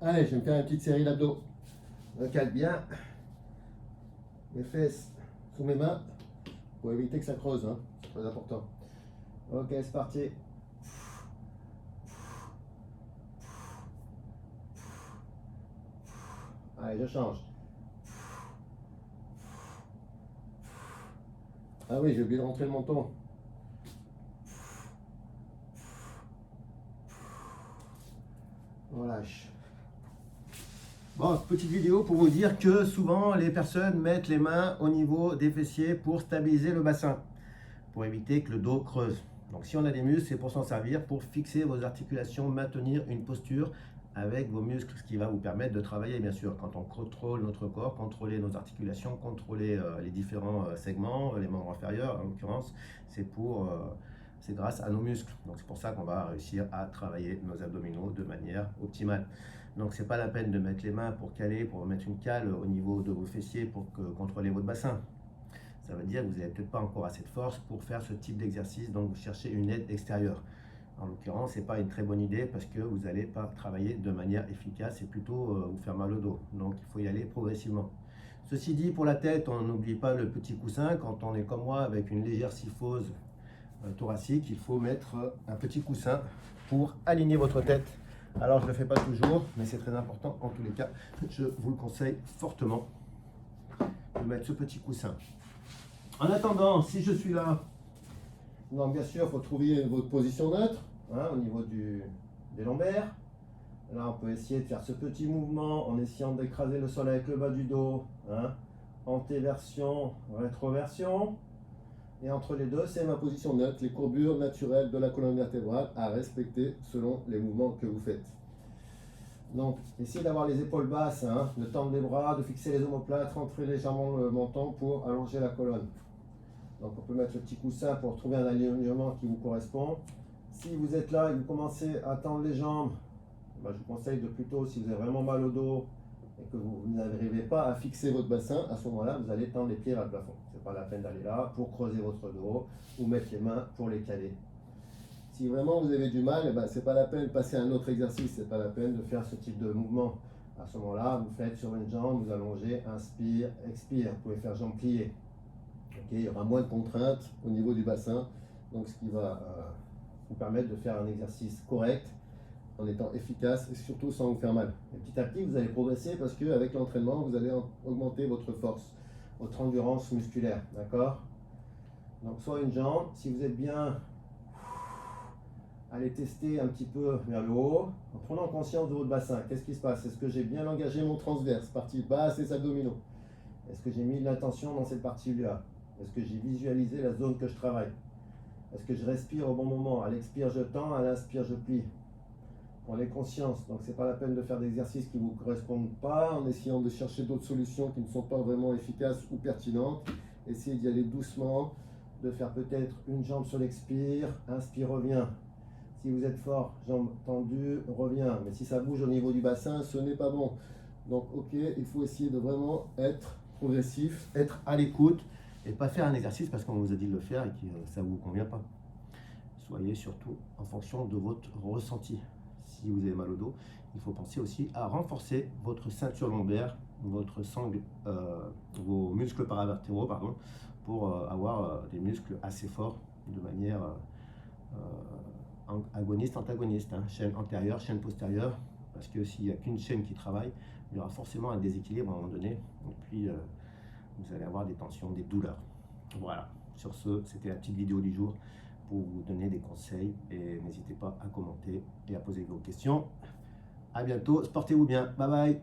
Allez, je vais me faire une petite série d'abdos. Je cale bien mes fesses sous mes mains pour éviter que ça creuse, hein. C'est très important. Ok, c'est parti. Allez, je change. Ah oui, j'ai oublié de rentrer le menton. On relâche. Bon, petite vidéo pour vous dire que souvent les personnes mettent les mains au niveau des fessiers pour stabiliser le bassin, pour éviter que le dos creuse. Donc si on a des muscles, c'est pour s'en servir, pour fixer vos articulations, maintenir une posture avec vos muscles, ce qui va vous permettre de travailler, bien sûr, quand on contrôle notre corps, contrôler nos articulations, contrôler les différents segments, les membres inférieurs en l'occurrence, c'est grâce à nos muscles. Donc c'est pour ça qu'on va réussir à travailler nos abdominaux de manière optimale. Donc c'est pas la peine de mettre les mains pour caler, pour mettre une cale au niveau de vos fessiers pour contrôler votre bassin. Ça veut dire que vous n'avez peut-être pas encore assez de force pour faire ce type d'exercice, donc vous cherchez une aide extérieure. En l'occurrence, ce n'est pas une très bonne idée parce que vous n'allez pas travailler de manière efficace et plutôt vous faire mal au dos. Donc il faut y aller progressivement. Ceci dit, pour la tête, on n'oublie pas le petit coussin. Quand on est comme moi avec une légère kyphose thoracique, il faut mettre un petit coussin pour aligner votre tête. Alors je ne le fais pas toujours, mais c'est très important en tous les cas. Je vous le conseille fortement de mettre ce petit coussin. En attendant, si je suis là, donc bien sûr, il faut trouver votre position neutre, hein, au niveau des lombaires. Là, on peut essayer de faire ce petit mouvement en essayant d'écraser le sol avec le bas du dos. Hein, antéversion, rétroversion. Et entre les deux, c'est ma position neutre, les courbures naturelles de la colonne vertébrale à respecter selon les mouvements que vous faites. Donc, essayez d'avoir les épaules basses, hein, de tendre les bras, de fixer les omoplates, rentrer légèrement le menton pour allonger la colonne. Donc on peut mettre le petit coussin pour trouver un alignement qui vous correspond. Si vous êtes là et que vous commencez à tendre les jambes, je vous conseille de plutôt, si vous avez vraiment mal au dos et que vous n'arrivez pas à fixer votre bassin, à ce moment-là, vous allez tendre les pieds vers le plafond. Ce n'est pas la peine d'aller là pour creuser votre dos ou mettre les mains pour les caler. Si vraiment vous avez du mal, ce n'est pas la peine de passer à un autre exercice, ce n'est pas la peine de faire ce type de mouvement. À ce moment-là, vous faites sur une jambe, vous allongez, inspire, expire. Vous pouvez faire jambes pliées. Okay, il y aura moins de contraintes au niveau du bassin, donc ce qui va vous permettre de faire un exercice correct en étant efficace et surtout sans vous faire mal. Et petit à petit, vous allez progresser parce qu'avec l'entraînement, vous allez augmenter votre force, votre endurance musculaire. D'accord? Donc, soit une jambe, si vous êtes bien, allez tester un petit peu vers le haut en prenant conscience de votre bassin. Qu'est-ce qui se passe? Est-ce que j'ai bien engagé mon transverse, partie basse et abdominaux? Est-ce que j'ai mis de l'attention dans cette partie-là? Est-ce que j'ai visualisé la zone que je travaille? Est-ce que je respire au bon moment? À l'expire, je tends, à l'inspire, je plie. Prenez conscience. Donc, ce n'est pas la peine de faire d'exercices qui ne vous correspondent pas en essayant de chercher d'autres solutions qui ne sont pas vraiment efficaces ou pertinentes. Essayez d'y aller doucement, de faire peut-être une jambe sur l'expire, inspire, reviens. Si vous êtes fort, jambe tendue, reviens. Mais si ça bouge au niveau du bassin, ce n'est pas bon. Donc, ok, il faut essayer de vraiment être progressif, être à l'écoute et pas faire un exercice parce qu'on vous a dit de le faire et que ça ne vous convient pas. Soyez surtout en fonction de votre ressenti. Si vous avez mal au dos, il faut penser aussi à renforcer votre ceinture lombaire, votre sangle, vos muscles paravertébraux, pardon, pour avoir des muscles assez forts de manière agoniste, antagoniste, hein, chaîne antérieure, chaîne postérieure, parce que s'il n'y a qu'une chaîne qui travaille, il y aura forcément un déséquilibre à un moment donné, et puis vous allez avoir des tensions, des douleurs. Voilà, sur ce, c'était la petite vidéo du jour pour vous donner des conseils, et n'hésitez pas à commenter et à poser vos questions. À bientôt, portez-vous bien, bye bye.